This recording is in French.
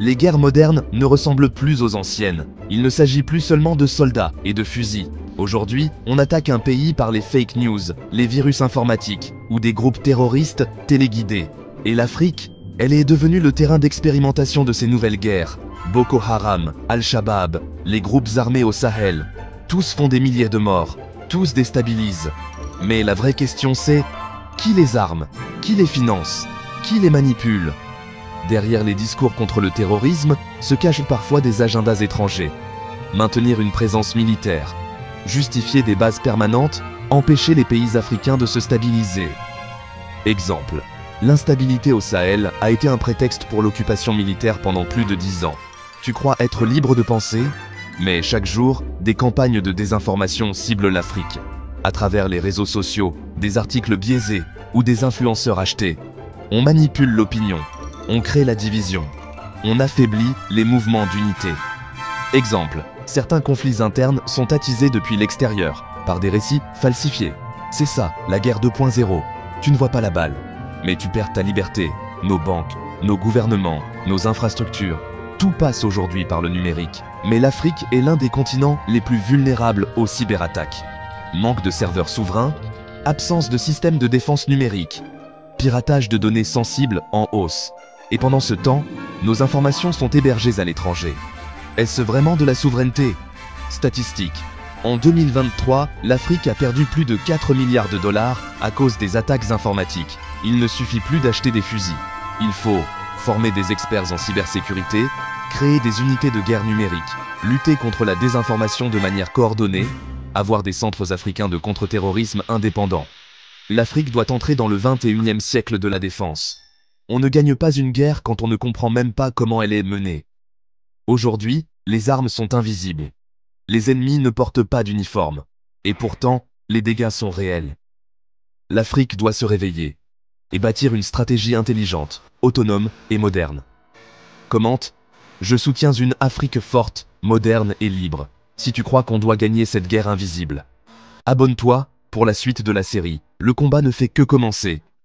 Les guerres modernes ne ressemblent plus aux anciennes. Il ne s'agit plus seulement de soldats et de fusils. Aujourd'hui, on attaque un pays par les fake news, les virus informatiques ou des groupes terroristes téléguidés. Et l'Afrique, elle est devenue le terrain d'expérimentation de ces nouvelles guerres. Boko Haram, Al-Shabaab, les groupes armés au Sahel, tous font des milliers de morts, tous déstabilisent. Mais la vraie question c'est, qui les arme? Qui les finance? Qui les manipule? Derrière les discours contre le terrorisme se cachent parfois des agendas étrangers. Maintenir une présence militaire, justifier des bases permanentes, empêcher les pays africains de se stabiliser. Exemple, l'instabilité au Sahel a été un prétexte pour l'occupation militaire pendant plus de 10 ans. Tu crois être libre de penser? Mais chaque jour, des campagnes de désinformation ciblent l'Afrique. À travers les réseaux sociaux, des articles biaisés ou des influenceurs achetés. On manipule l'opinion, on crée la division, on affaiblit les mouvements d'unité. Exemple, certains conflits internes sont attisés depuis l'extérieur, par des récits falsifiés. C'est ça, la guerre 2.0. Tu ne vois pas la balle, mais tu perds ta liberté, nos banques, nos gouvernements, nos infrastructures. Tout passe aujourd'hui par le numérique. Mais l'Afrique est l'un des continents les plus vulnérables aux cyberattaques. Manque de serveurs souverains, absence de système de défense numérique, piratage de données sensibles en hausse. Et pendant ce temps, nos informations sont hébergées à l'étranger. Est-ce vraiment de la souveraineté? Statistiques. En 2023, l'Afrique a perdu plus de 4 milliards de dollars à cause des attaques informatiques. Il ne suffit plus d'acheter des fusils. Il faut former des experts en cybersécurité, créer des unités de guerre numérique, lutter contre la désinformation de manière coordonnée, avoir des centres africains de contre-terrorisme indépendants. L'Afrique doit entrer dans le 21e siècle de la défense. On ne gagne pas une guerre quand on ne comprend même pas comment elle est menée. Aujourd'hui, les armes sont invisibles. Les ennemis ne portent pas d'uniforme. Et pourtant, les dégâts sont réels. L'Afrique doit se réveiller et bâtir une stratégie intelligente, autonome et moderne. Commente: je soutiens une Afrique forte, moderne et libre. Si tu crois qu'on doit gagner cette guerre invisible. Abonne-toi pour la suite de la série. Le combat ne fait que commencer.